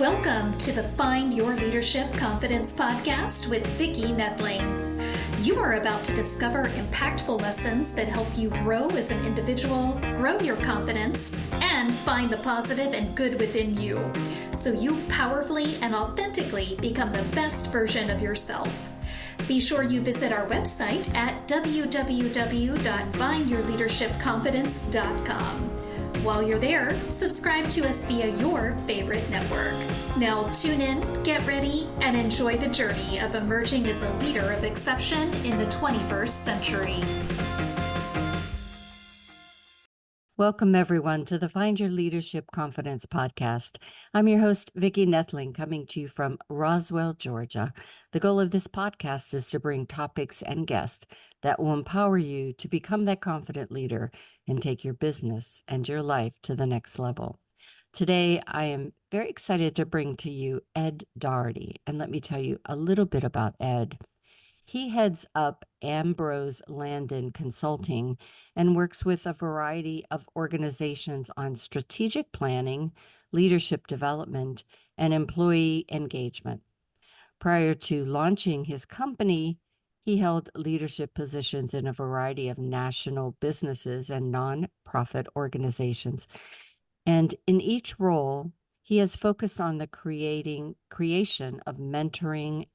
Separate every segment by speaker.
Speaker 1: Welcome to the Find Your Leadership Confidence podcast with Vicki Noethling. You are about to discover impactful lessons that help you grow as an individual, grow your confidence, and find the positive and good within you, so you powerfully and authentically become the best version of yourself. Be sure you visit our website at www.findyourleadershipconfidence.com. While you're there, subscribe to us via your favorite network. Now tune in, get ready, and enjoy the journey of emerging as a leader of exception in the 21st century.
Speaker 2: Welcome, everyone, to the Find Your Leadership Confidence podcast. I'm your host, Vicki Noethling, coming to you from Roswell, Georgia. The goal of this podcast is to bring topics and guests that will empower you to become that confident leader and take your business and your life to the next level. Today, I am very excited to bring to you Ed Doherty, and let me tell you a little bit about Ed. He heads up Ambrose Landen Consulting and works with a variety of organizations on strategic planning, leadership development, and employee engagement. Prior to launching his company, he held leadership positions in a variety of national businesses and nonprofit organizations. And in each role, he has focused on the creation of mentoring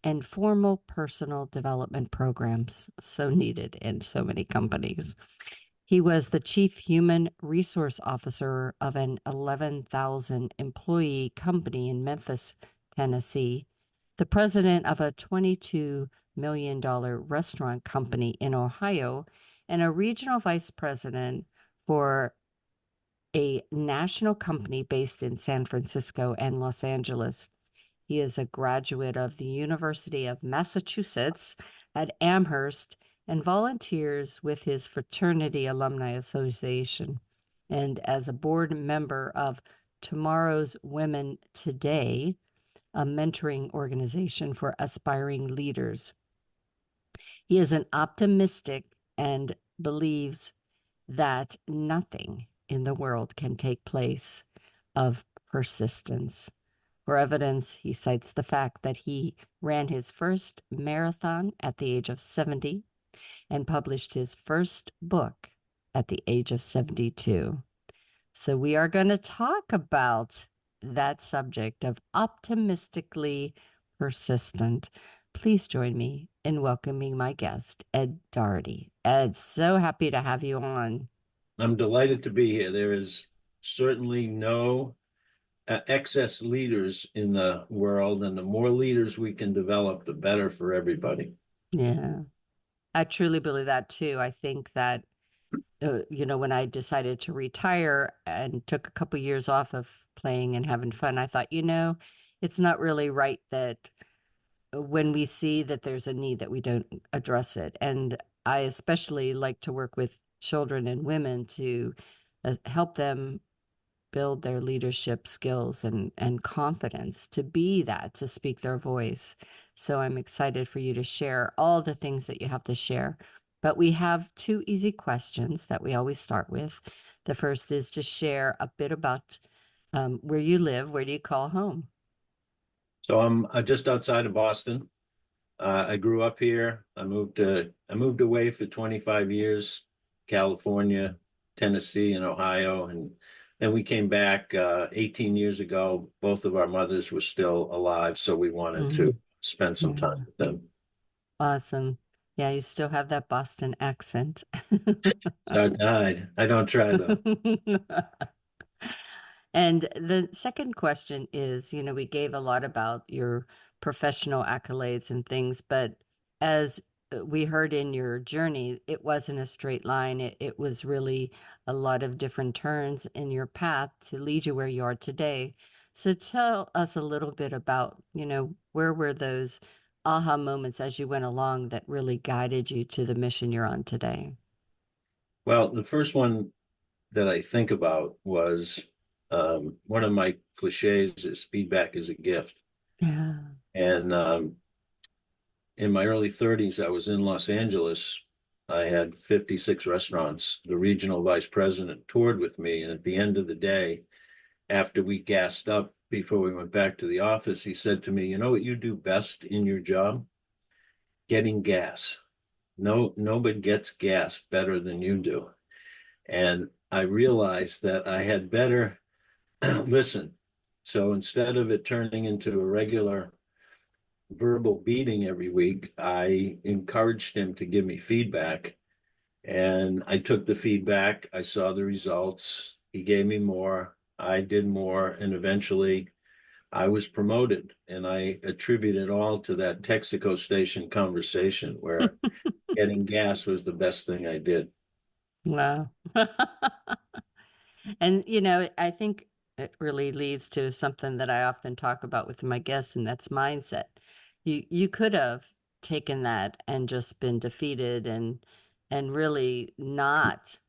Speaker 2: and formal personal development programs, so needed in so many companies. He was the chief human resource officer of an 11,000 employee company in Memphis, Tennessee, the president of a $22 million restaurant company in Ohio, and a regional vice president for a national company based in San Francisco and Los Angeles. He is a graduate of the University of Massachusetts at Amherst and volunteers with his Fraternity Alumni Association and as a board member of Tomorrow's Women Today, a mentoring organization for aspiring leaders. He is an optimistic and believes that nothing in the world can take place of persistence. For evidence, he cites the fact that he ran his first marathon at the age of 70 and published his first book at the age of 72. So we are going to talk about that subject of optimistically persistent. Please join me in welcoming my guest, Ed Doherty. Ed, so happy to have you on.
Speaker 3: I'm delighted to be here. There is certainly no excess leaders in the world, and the more leaders we can develop, the better for everybody.
Speaker 2: Yeah, I truly believe that too. I think that, when I decided to retire and took a couple years off of playing and having fun, I thought, it's not really right that when we see that there's a need that we don't address it. And I especially like to work with children and women to help them build their leadership skills and confidence to be that, to speak their voice. So I'm excited for you to share all the things that you have to share. But we have two easy questions that we always start with. The first is to share a bit about where you live. Where do you call home?
Speaker 3: So I'm just outside of Boston. I grew up here. I moved away for 25 years, California, Tennessee, and Ohio, and then we came back 18 years ago. Both of our mothers were still alive, so we wanted to spend some time with them.
Speaker 2: Awesome. Yeah, you still have that Boston accent.
Speaker 3: So I died. I don't try, though.
Speaker 2: And the second question is, we gave a lot about your professional accolades and things, but as we heard in your journey, it wasn't a straight line. It was really a lot of different turns in your path to lead you where you are today. So tell us a little bit about, where were those aha moments as you went along that really guided you to the mission you're on today?
Speaker 3: Well, the first one that I think about was one of my cliches is feedback is a gift.
Speaker 2: Yeah.
Speaker 3: And in my early 30s, I was in Los Angeles. I had 56 restaurants. The regional vice president toured with me. And at the end of the day, after we gassed up before we went back to the office, he said to me, you know what you do best in your job? Getting gas. No, nobody gets gas better than you do. And I realized that I had better listen. So instead of it turning into a regular verbal beating every week, I encouraged him to give me feedback. And I took the feedback. I saw the results. He gave me more. I did more. And eventually I was promoted. And I attribute it all to that Texaco station conversation where getting gas was the best thing I did.
Speaker 2: Wow. And, I think it really leads to something that I often talk about with my guests, and that's mindset. You could have taken that and just been defeated and really not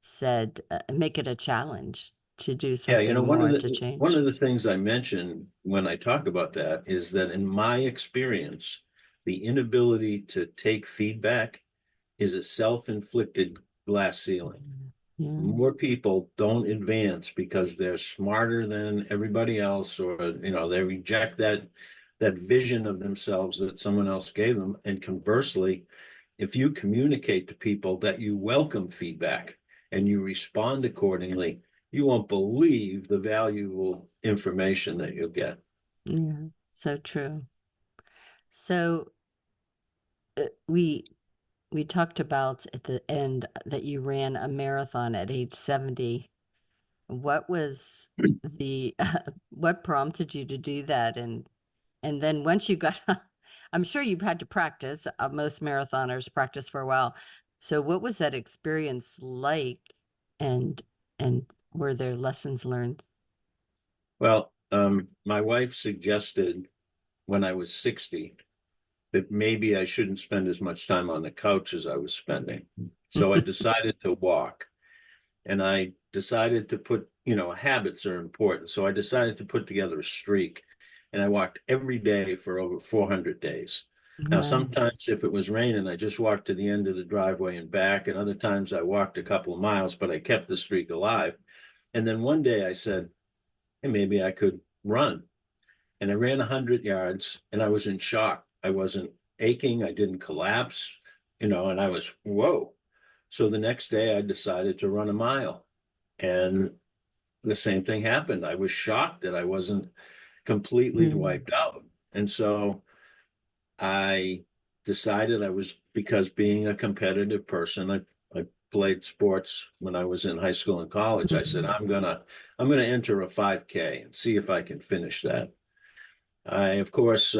Speaker 2: said, make it a challenge to do
Speaker 3: Yeah,
Speaker 2: something
Speaker 3: one of
Speaker 2: more to
Speaker 3: one
Speaker 2: change.
Speaker 3: of the things I mentioned when I talk about that is that in my experience, the inability to take feedback is a self-inflicted glass ceiling.
Speaker 2: Yeah.
Speaker 3: More people don't advance because they're smarter than everybody else, or they reject that vision of themselves that someone else gave them. And conversely, if you communicate to people that you welcome feedback and you respond accordingly, you won't believe the valuable information that you'll get.
Speaker 2: Yeah, so true. So we talked about at the end that you ran a marathon at age 70. What was the what prompted you to do that? And then once you got, I'm sure you had to practice. Most marathoners practice for a while. So what was that experience like? And and were there lessons learned?
Speaker 3: Well, my wife suggested when I was 60 that maybe I shouldn't spend as much time on the couch as I was spending. So I decided to walk, and I decided to put, habits are important. So I decided to put together a streak, and I walked every day for over 400 days. Now,
Speaker 2: Wow.
Speaker 3: sometimes if it was raining, I just walked to the end of the driveway and back, and other times I walked a couple of miles, but I kept the streak alive. And then one day I said, hey, maybe I could run. And I ran 100 yards, and I was in shock. I wasn't aching. I didn't collapse, and I was, whoa. So the next day I decided to run a mile, and the same thing happened. I was shocked that I wasn't completely
Speaker 2: Mm.
Speaker 3: wiped out. And so I decided because being a competitive person, I played sports when I was in high school and college. I said, I'm gonna enter a 5K and see if I can finish that. I, of course,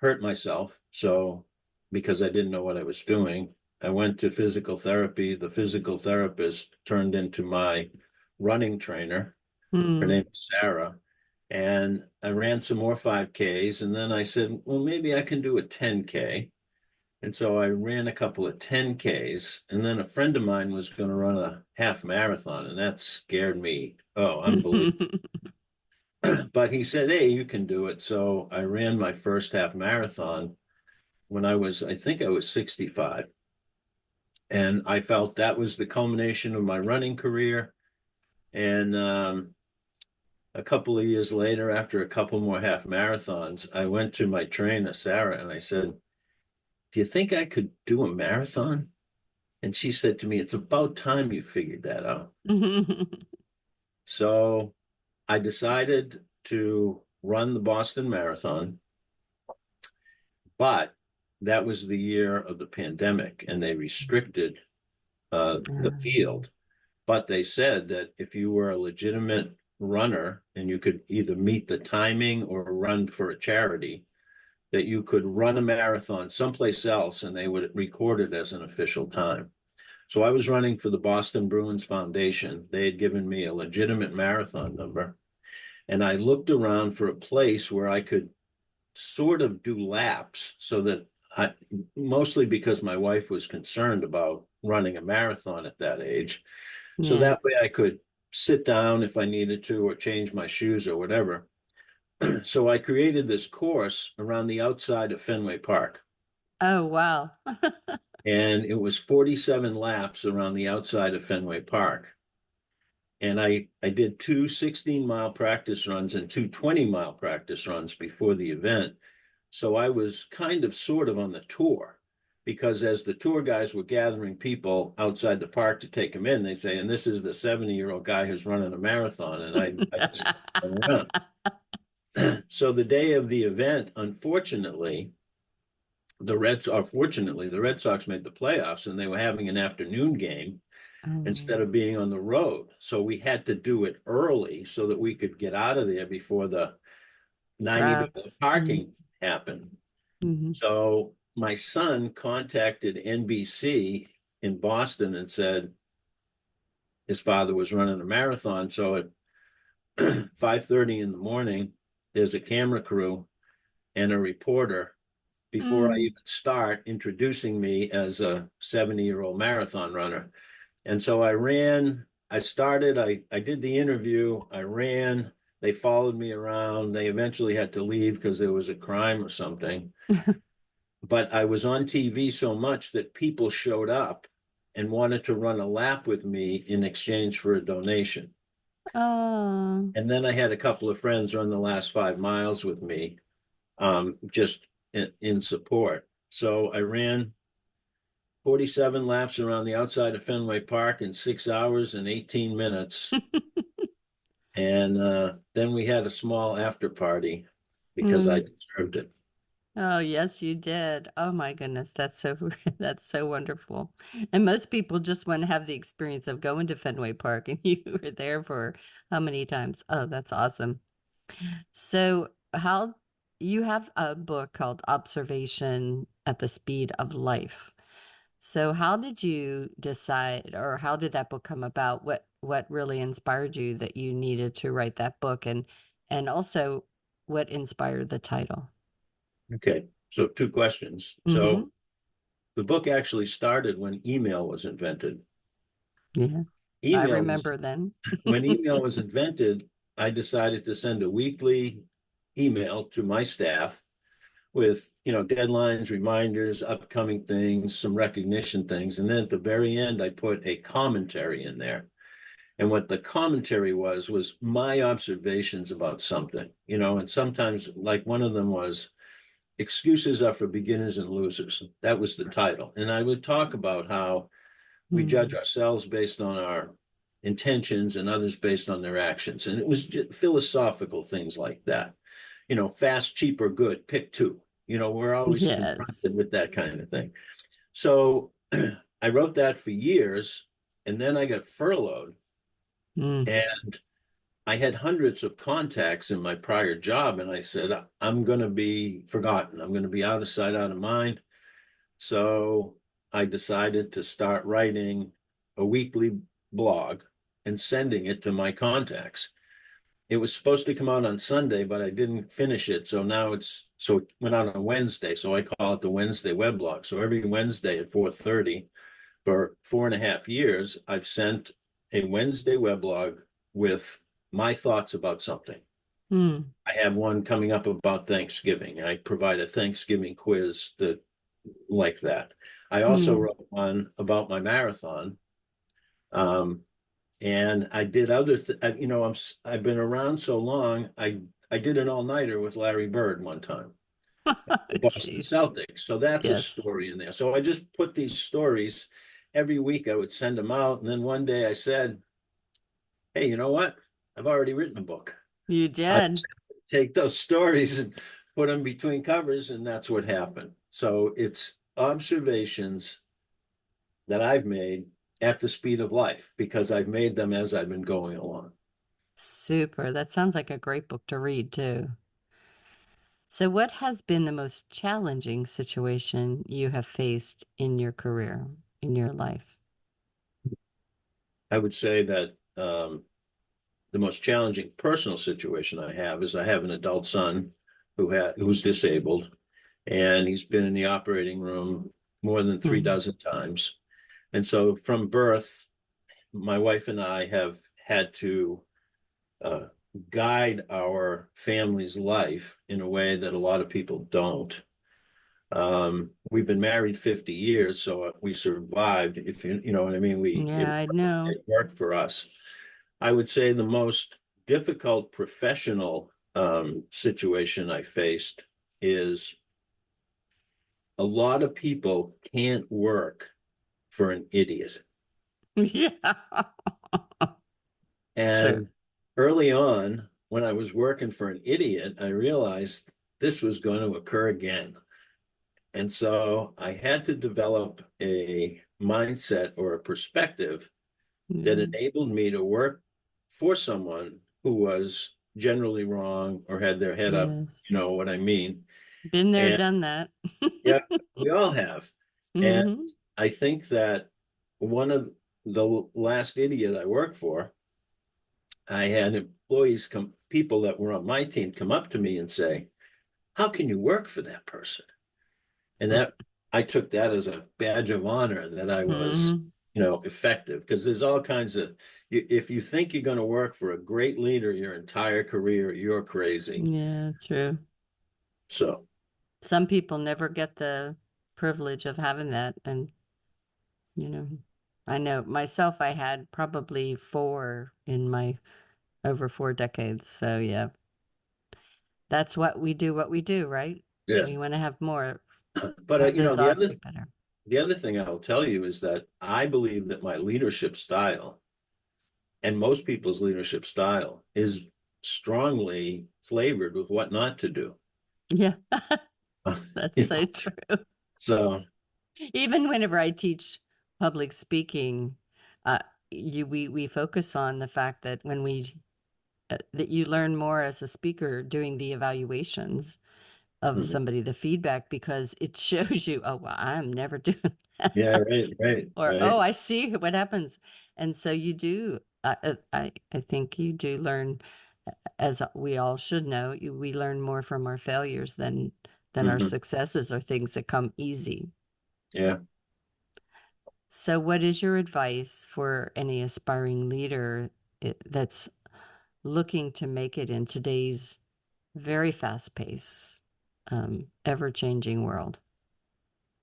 Speaker 3: hurt myself. So, because I didn't know what I was doing, I went to physical therapy. The physical therapist turned into my running trainer. Her
Speaker 2: Mm.
Speaker 3: name is Sarah. And I ran some more 5Ks. And then I said, well, maybe I can do a 10K. And so I ran a couple of 10Ks. And then a friend of mine was going to run a half marathon. And that scared me. Oh, unbelievable. But he said, hey, you can do it. So I ran my first half marathon when I think I was 65. And I felt that was the culmination of my running career. And a couple of years later, after a couple more half marathons, I went to my trainer, Sarah, and I said, do you think I could do a marathon? And she said to me, it's about time you figured that out. So I decided to run the Boston Marathon, but that was the year of the pandemic, and they restricted the field. But they said that if you were a legitimate runner and you could either meet the timing or run for a charity, that you could run a marathon someplace else and they would record it as an official time. So I was running for the Boston Bruins Foundation. They had given me a legitimate marathon number. And I looked around for a place where I could sort of do laps so that mostly because my wife was concerned about running a marathon at that age. So
Speaker 2: Yeah.
Speaker 3: that way I could sit down if I needed to or change my shoes or whatever. So I created this course around the outside of Fenway Park.
Speaker 2: Oh, wow.
Speaker 3: And it was 47 laps around the outside of Fenway Park. And I did two 16-mile practice runs and two 20-mile practice runs before the event. So I was kind of sort of on the tour, because as the tour guys were gathering people outside the park to take them in, they say, and this is the 70-year-old guy who's running a marathon. And I just went around. So the day of the event, unfortunately, the Red Sox made the playoffs, and they were having an afternoon game instead of being on the road. So we had to do it early so that we could get out of there before the 90-minute parking happened.
Speaker 2: Mm-hmm.
Speaker 3: So my son contacted NBC in Boston and said his father was running a marathon. So at 5:30 in the morning, there's a camera crew and a reporter before I even start introducing me as a 70-year-old marathon runner. And so I did the interview, I ran, they followed me around. They eventually had to leave because there was a crime or something. But I was on TV so much that people showed up and wanted to run a lap with me in exchange for a donation.
Speaker 2: Oh.
Speaker 3: And then I had a couple of friends run the last 5 miles with me, just in support. So I ran 47 laps around the outside of Fenway Park in 6 hours and 18 minutes. And then we had a small after party because I deserved it.
Speaker 2: Oh, yes, you did. Oh my goodness, that's so that's so wonderful. And most people just want to have the experience of going to Fenway Park, and you were there for how many times? Oh, that's awesome. So, how you have a book called Observation at the Speed of Life. So, how did you decide, or how did that book come about? What really inspired you that you needed to write that book, and also what inspired the title?
Speaker 3: Okay, so 2 questions. So the book actually started when email was invented.
Speaker 2: Yeah, I remember then.
Speaker 3: When email was invented, I decided to send a weekly email to my staff with, deadlines, reminders, upcoming things, some recognition things. And then at the very end, I put a commentary in there. And what the commentary was my observations about something, and sometimes, like, one of them was excuses are for beginners and losers. That was the title. And I would talk about how we judge ourselves based on our intentions and others based on their actions. And it was just philosophical things like that. Fast, cheap, or good, pick two. We're always confronted with that kind of thing. So I wrote that for years, and then I got furloughed. And I had hundreds of contacts in my prior job, and I said, I'm going to be forgotten. I'm going to be out of sight, out of mind. So I decided to start writing a weekly blog and sending it to my contacts. It was supposed to come out on Sunday, but I didn't finish it. So it went out on a Wednesday. So I call it the Wednesday weblog. So every Wednesday at 4:30 for 4.5 years, I've sent a Wednesday weblog with my thoughts about something. I have one coming up about Thanksgiving. I provide a Thanksgiving quiz like that. I also wrote one about my marathon. And I did other I've been around so long. I did an all-nighter with Larry Bird one time, the Boston Celtics. So that's a story in there. So I just put these stories every week. I would send them out, and then one day I said, "Hey, you know what? I've already written a book."
Speaker 2: You did.
Speaker 3: Take those stories and put them between covers, and that's what happened. So it's observations that I've made at the speed of life, because I've made them as I've been going along.
Speaker 2: Super. That sounds like a great book to read too. So what has been the most challenging situation you have faced in your career, in your life?
Speaker 3: I would say that the most challenging personal situation I have is I have an adult son who's disabled, and he's been in the operating room more than 3 dozen times. And so from birth, my wife and I have had to guide our family's life in a way that a lot of people don't. We've been married 50 years, so we survived, if you know what I mean.
Speaker 2: I know.
Speaker 3: It worked for us. I would say the most difficult professional situation I faced is a lot of people can't work for an idiot.
Speaker 2: Yeah. True.
Speaker 3: And early on, when I was working for an idiot, I realized this was going to occur again. And so I had to develop a mindset or a perspective that
Speaker 2: Yeah.
Speaker 3: enabled me to work for someone who was generally wrong or had their head up,
Speaker 2: Yes.
Speaker 3: you know what I mean?
Speaker 2: Been there,
Speaker 3: And
Speaker 2: done that.
Speaker 3: yeah, we all have. And
Speaker 2: Hmm.
Speaker 3: I think that one of the last idiot I worked for, I had employees come, people that were on my team come up to me and say, how can you work for that person? And that I took that as a badge of honor that I was,
Speaker 2: Hmm.
Speaker 3: effective, because there's all kinds of, if you think you're going to work for a great leader your entire career, you're crazy.
Speaker 2: Yeah, true.
Speaker 3: So,
Speaker 2: Some people never get the privilege of having that. And, I know myself, I had probably four in my over 4 decades. So, yeah, that's what we do, right?
Speaker 3: yes.
Speaker 2: We want to have more,
Speaker 3: But
Speaker 2: have those odds be better.
Speaker 3: the other thing I'll tell you is that I believe that my leadership style and most people's leadership style is strongly flavored with what not to do.
Speaker 2: Yeah, that's
Speaker 3: You
Speaker 2: so
Speaker 3: know,
Speaker 2: true.
Speaker 3: so
Speaker 2: Even whenever I teach public speaking, uh, we focus on the fact that when that you learn more as a speaker doing the evaluations of
Speaker 3: mhm.
Speaker 2: somebody, the feedback, because it shows you, oh, well, I'm never doing
Speaker 3: Yeah,
Speaker 2: that, or
Speaker 3: right.
Speaker 2: oh, I see what happens, and so you do. I think you do learn, as we all should know, we learn more from our failures than our
Speaker 3: Hmm.
Speaker 2: successes or things that come easy.
Speaker 3: Yeah.
Speaker 2: So, what is your advice for any aspiring leader that's looking to make it in today's very fast-paced, ever-changing world?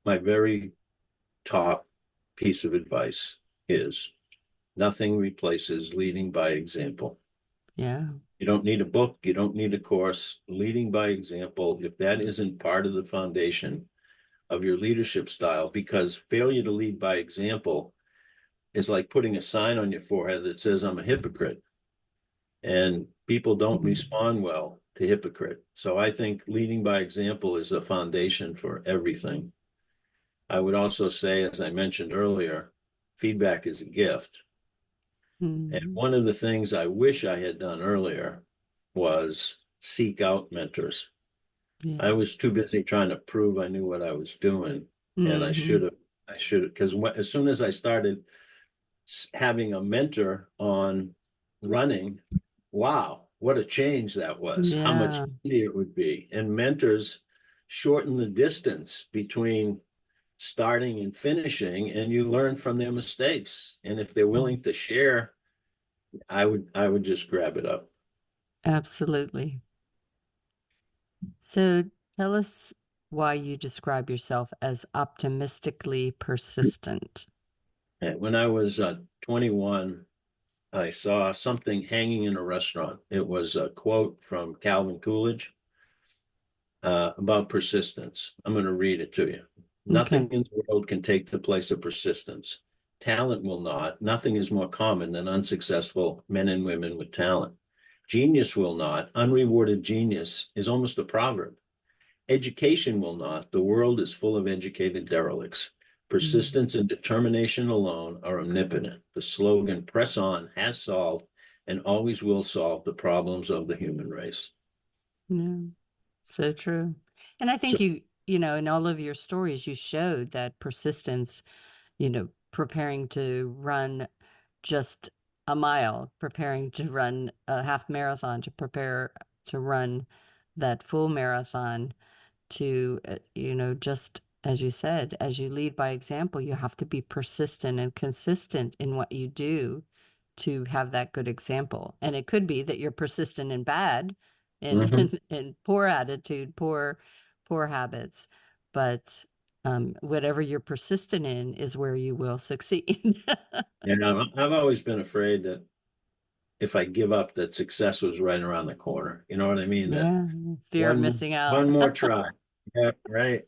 Speaker 3: My very top piece of advice is nothing replaces leading by example.
Speaker 2: Yeah.
Speaker 3: You don't need a book, you don't need a course. Leading by example, if that isn't part of the foundation of your leadership style, because failure to lead by example is like putting a sign on your forehead that says, I'm a hypocrite. And people don't
Speaker 2: Mhm.
Speaker 3: respond well to hypocrite. So I think leading by example is a foundation for everything. I would also say, as I mentioned earlier, feedback is a gift. And
Speaker 2: Mhm.
Speaker 3: one of the things I wish I had done earlier was seek out mentors.
Speaker 2: Yeah.
Speaker 3: I was too busy trying to prove I knew what I was doing. And
Speaker 2: Hmm.
Speaker 3: I should have, because as soon as I started having a mentor on running, wow, what a change that was, how much
Speaker 2: Yeah.
Speaker 3: easier it would be. And mentors shorten the distance between starting and finishing, and you learn from their mistakes. And if they're willing to share, I would just grab it up.
Speaker 2: Absolutely. So, tell us why you describe yourself as optimistically persistent.
Speaker 3: And when I was 21, I saw something hanging in a restaurant. It was a quote from Calvin Coolidge about persistence. I'm going to read it to you.
Speaker 2: Okay.
Speaker 3: Nothing in the world can take the place of persistence. Talent will not. Nothing is more common than unsuccessful men and women with talent. Genius will not. Unrewarded genius is almost a proverb. Education will not. The world is full of educated derelicts.
Speaker 2: Mm.
Speaker 3: Persistence and determination alone are omnipotent. The slogan, press on, has solved and always will solve the problems of the human race.
Speaker 2: Yeah. So true. And I
Speaker 3: So,
Speaker 2: think in all of your stories, you showed that persistence, preparing to run just a mile, preparing to run a half marathon, to prepare to run that full marathon, to, just as you said, as you lead by example, you have to be persistent and consistent in what you do to have that good example. And it could be that you're persistent and bad and
Speaker 3: mhm.
Speaker 2: and poor attitude, poor habits, but whatever you're persistent in is where you will succeed.
Speaker 3: I've always been afraid that if I give up, that success was right around the corner. You know what I mean? That
Speaker 2: Yeah. Fear of missing out.
Speaker 3: one more try. Yeah, right.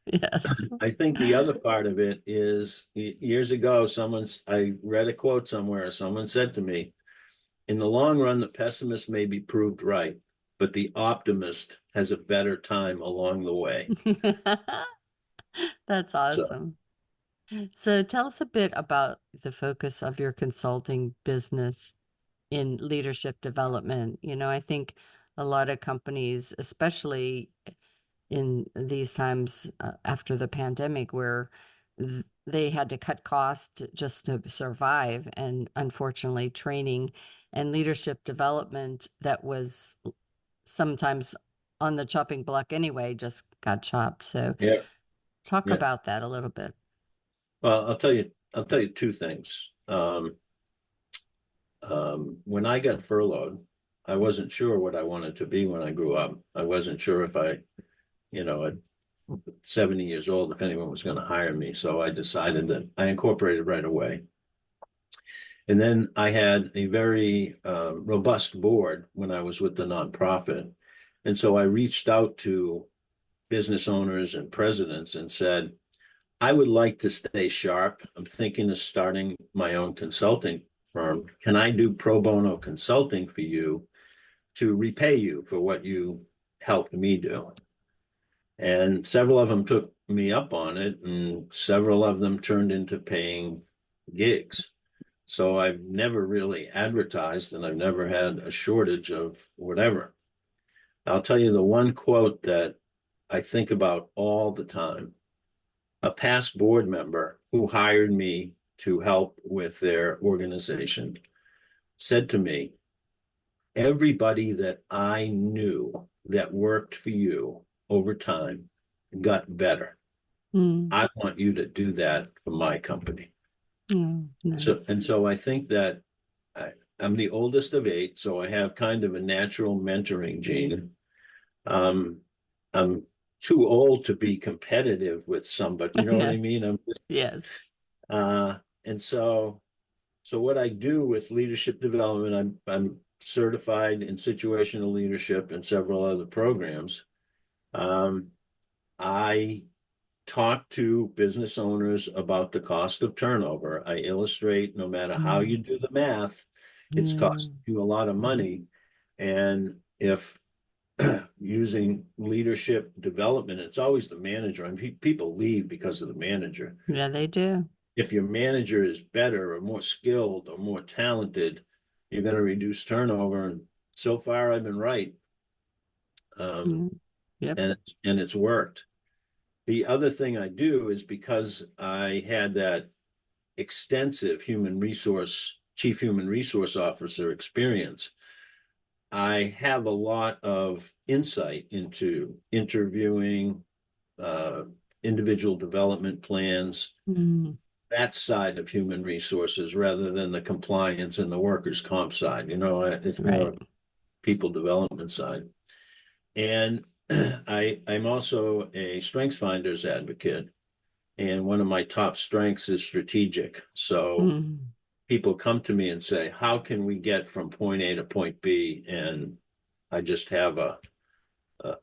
Speaker 2: Yes.
Speaker 3: I think the other part of it is years ago, I read a quote somewhere. Someone said to me, in the long run, the pessimist may be proved right, but the optimist has a better time along the way.
Speaker 2: That's
Speaker 3: So,
Speaker 2: awesome. So tell us a bit about the focus of your consulting business in leadership development. I think a lot of companies, especially in these times after the pandemic, where they had to cut costs just to survive, and unfortunately, training and leadership development that was sometimes on the chopping block anyway just got chopped. So
Speaker 3: yeah,
Speaker 2: talk
Speaker 3: yeah.
Speaker 2: about that a little bit.
Speaker 3: Well, I'll tell you two things. When I got furloughed, I wasn't sure what I wanted to be when I grew up. I wasn't sure if at 70 years old, if anyone was going to hire me. So I decided that I incorporated right away. And then I had a very robust board when I was with the nonprofit. And so I reached out to business owners and presidents and said, I would like to stay sharp. I'm thinking of starting my own consulting firm. Can I do pro bono consulting for you to repay you for what you helped me do? And several of them took me up on it, and several of them turned into paying gigs. So I've never really advertised, and I've never had a shortage of whatever. I'll tell you the one quote that I think about all the time. A past board member who hired me to help with their organization said to me, everybody that I knew that worked for you over time got better.
Speaker 2: Mm.
Speaker 3: I want you to do that for my company.
Speaker 2: Nice.
Speaker 3: So I think that I'm the oldest of 8, so I have kind of a natural mentoring gene. I'm too old to be competitive with somebody, you know what I mean?
Speaker 2: Yes.
Speaker 3: And so what I do with leadership development, I'm certified in situational leadership and several other programs. I talk to business owners about the cost of turnover. I illustrate no matter how you do the math, it's costing you a lot of money. And if using leadership development, it's always the manager. I mean, people leave because of the manager.
Speaker 2: Yeah, they do.
Speaker 3: If your manager is better or more skilled or more talented, you're going to reduce turnover. And so far, I've been right.
Speaker 2: Yep.
Speaker 3: And it's worked. The other thing I do is because I had that extensive chief human resource officer experience, I have a lot of insight into interviewing, individual development plans, that side of human resources rather than the compliance and the workers' comp side. It's more people development side. And I'm also a strengths finders advocate. And one of my top strengths is strategic. So people come to me and say, how can we get from point A to point B? And I just have a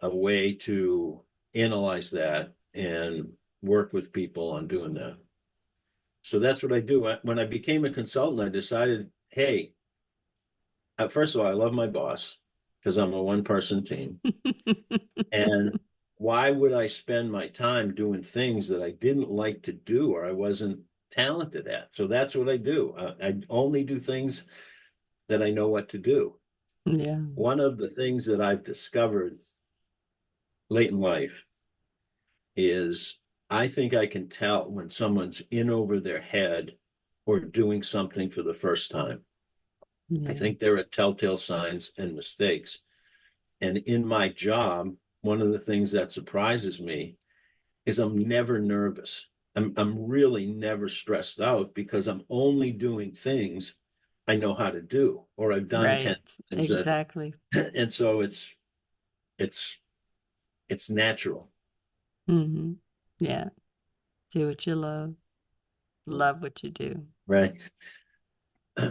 Speaker 3: way to analyze that and work with people on doing that. So that's what I do. When I became a consultant, I decided, hey, first of all, I love my boss because I'm a one-person team. And why would I spend my time doing things that I didn't like to do or I wasn't talented at? So that's what I do. I only do things that I know what to do.
Speaker 2: Yeah.
Speaker 3: One of the things that I've discovered late in life is I think I can tell when someone's in over their head or doing something for the first time. I think there are telltale signs and mistakes. And in my job, one of the things that surprises me is I'm never nervous. I'm really never stressed out because I'm only doing things I know how to do or I've done 10 times.
Speaker 2: Exactly.
Speaker 3: And so it's natural.
Speaker 2: Yeah. Do what you love. Love what you do.
Speaker 3: Right.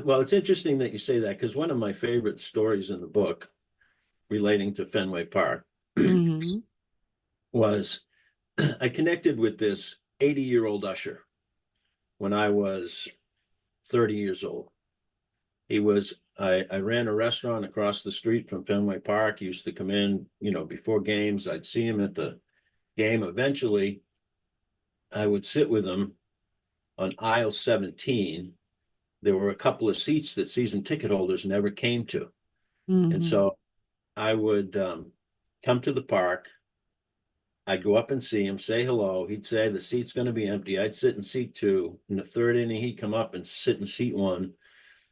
Speaker 3: Well, it's interesting that you say that, because one of my favorite stories in the book relating to Fenway Park
Speaker 2: Mm-hmm.
Speaker 3: was I connected with this 80-year-old usher when I was 30 years old. I ran a restaurant across the street from Fenway Park. He used to come in, before games. I'd see him at the game. Eventually, I would sit with him on aisle 17. There were a couple of seats that season ticket holders never came to. And
Speaker 2: Mm-hmm.
Speaker 3: so I would come to the park. I'd go up and see him, say hello. He'd say the seat's going to be empty. I'd sit in seat 2. In the 3rd inning, he'd come up and sit in seat 1.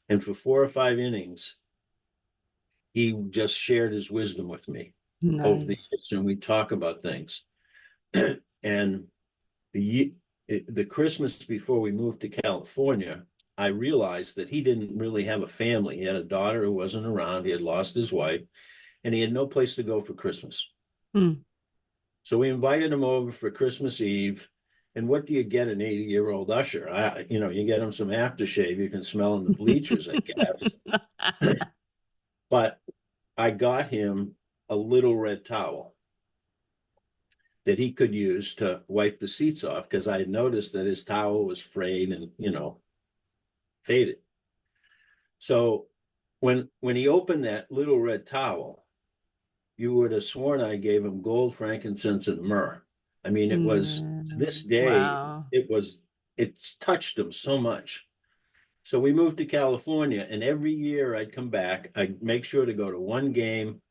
Speaker 3: And for 4 or 5 innings, he just shared his wisdom with me over the
Speaker 2: Nice.
Speaker 3: years, and we talk about things. And the Christmas before we moved to California, I realized that he didn't really have a family. He had a daughter who wasn't around. He had lost his wife, and he had no place to go for Christmas.
Speaker 2: Mm.
Speaker 3: So we invited him over for Christmas Eve. And what do you get an 80-year-old usher? You get him some aftershave. You can smell in the bleachers, I guess. But I got him a little red towel that he could use to wipe the seats off, because I had noticed that his towel was frayed and, faded. So when he opened that little red towel, you would have sworn I gave him gold, frankincense, and myrrh. I mean, it was, to this day,
Speaker 2: Wow.
Speaker 3: it's touched him so much. So we moved to California, and every year I'd come back. I'd make sure to go to one game.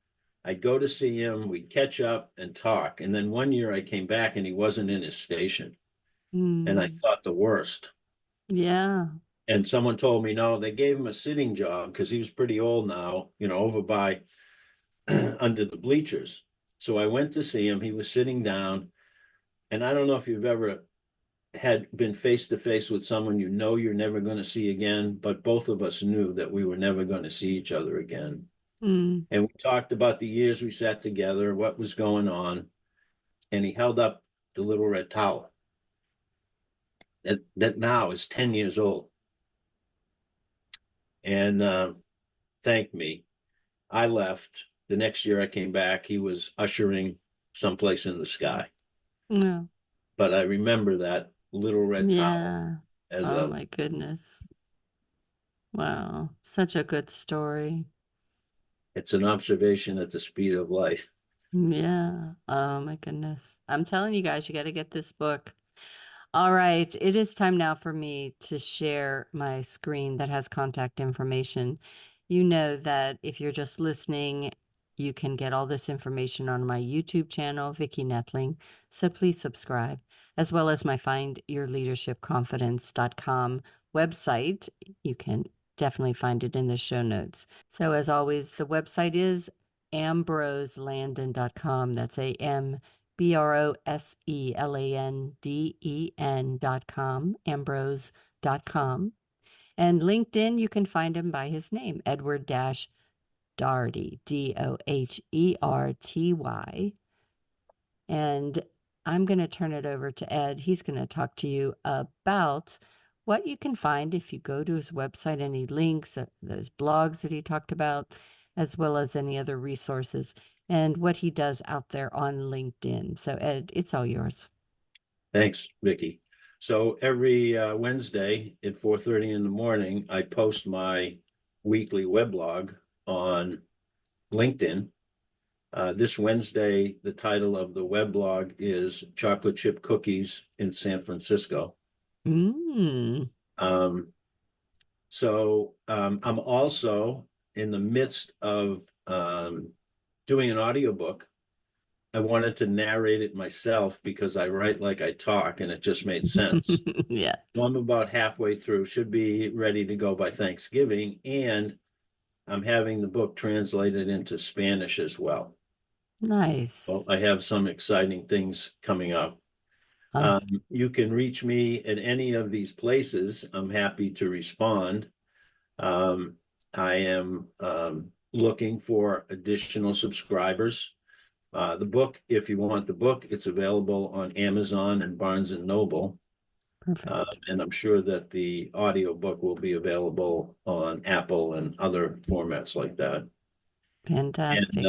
Speaker 3: I'd go to see him. We'd catch up and talk. And then one year I came back and he wasn't in his station. And I
Speaker 2: Mm.
Speaker 3: thought the worst.
Speaker 2: Yeah.
Speaker 3: And someone told me, no, they gave him a sitting job because he was pretty old now, over by under the bleachers. So I went to see him. He was sitting down. And I don't know if you've ever had been face to face with someone you're never going to see again, but both of us knew that we were never going to see each other again.
Speaker 2: Mm.
Speaker 3: And we talked about the years we sat together, what was going on. And he held up the little red towel that now is 10 years old, and thanked me. I left. The next year I came back, he was ushering someplace in the sky.
Speaker 2: Yeah.
Speaker 3: But I remember that little red towel
Speaker 2: Yeah.
Speaker 3: as
Speaker 2: Oh my goodness. Wow. Such a good story.
Speaker 3: it's an observation at the speed of life.
Speaker 2: Yeah. Oh my goodness. I'm telling you guys, you got to get this book. All right. It is time now for me to share my screen that has contact information. You know that if you're just listening, you can get all this information on my YouTube channel, Vicki Noethling. So please subscribe, as well as my findyourleadershipconfidence.com website. You can definitely find it in the show notes. So as always, the website is ambroselanden.com. That's AMBROSELANDEN.com, ambrose.com. And LinkedIn, you can find him by his name, Edward Doherty, Doherty. And I'm going to turn it over to Ed. He's going to talk to you about what you can find if you go to his website, any links, those blogs that he talked about, as well as any other resources, and what he does out there on LinkedIn. So Ed, it's all yours.
Speaker 3: Thanks, Vicki. So every Wednesday at 4:30 in the morning, I post my weekly weblog on LinkedIn. This Wednesday, the title of the weblog is Chocolate Chip Cookies in San Francisco.
Speaker 2: Mm.
Speaker 3: I'm also in the midst of doing an audiobook. I wanted to narrate it myself because I write like I talk, and it just made sense.
Speaker 2: Yeah.
Speaker 3: So I'm about halfway through, should be ready to go by Thanksgiving, and I'm having the book translated into Spanish as well.
Speaker 2: Nice.
Speaker 3: Well, I have some exciting things coming up.
Speaker 2: Awesome.
Speaker 3: You can reach me at any of these places. I'm happy to respond. I am looking for additional subscribers. The book, if you want the book, it's available on Amazon and Barnes and Noble.
Speaker 2: Perfect.
Speaker 3: And I'm sure that the audiobook will be available on Apple and other formats like that. And,
Speaker 2: Fantastic.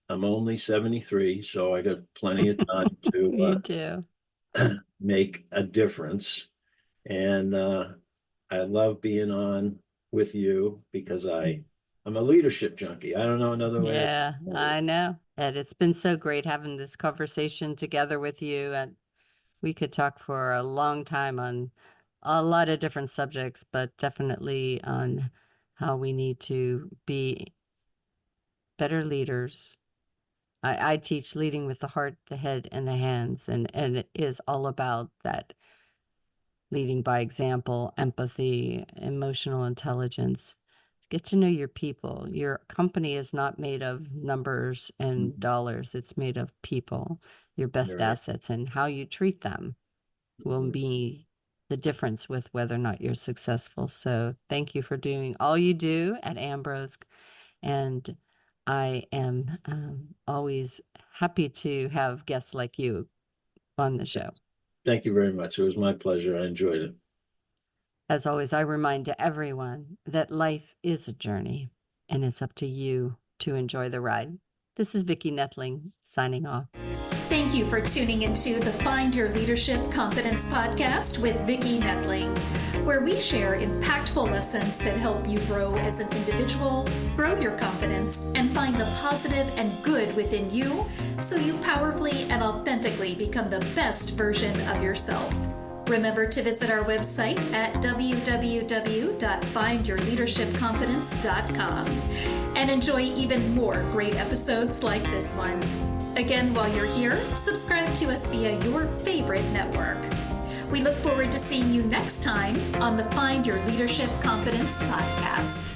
Speaker 3: I'm only 73, so I got plenty of time
Speaker 2: You
Speaker 3: to
Speaker 2: do.
Speaker 3: make a difference. And I love being on with you because I'm a leadership junkie. I don't know another way to
Speaker 2: Yeah,
Speaker 3: describe it.
Speaker 2: I know. And it's been so great having this conversation together with you. And we could talk for a long time on a lot of different subjects, but definitely on how we need to be better leaders. I teach leading with the heart, the head, and the hands, and it is all about that leading by example, empathy, emotional intelligence. Get to know your people. Your company is not made of numbers and dollars. It's made of people, your best
Speaker 3: Right.
Speaker 2: assets, and how you treat them will be the difference with whether or not you're successful. So thank you for doing all you do at Ambrose. And I am always happy to have guests like you on the show.
Speaker 3: Thank you very much. It was my pleasure. I enjoyed it.
Speaker 2: As always, I remind everyone that life is a journey and it's up to you to enjoy the ride. This is Vicki Noethling signing off.
Speaker 1: Thank you for tuning into the Find Your Leadership Confidence podcast with Vicki Noethling, where we share impactful lessons that help you grow as an individual, grow your confidence, and find the positive and good within you so you powerfully and authentically become the best version of yourself. Remember to visit our website at www.findyourleadershipconfidence.com and enjoy even more great episodes like this one. Again, while you're here, subscribe to us via your favorite network. We look forward to seeing you next time on the Find Your Leadership Confidence podcast.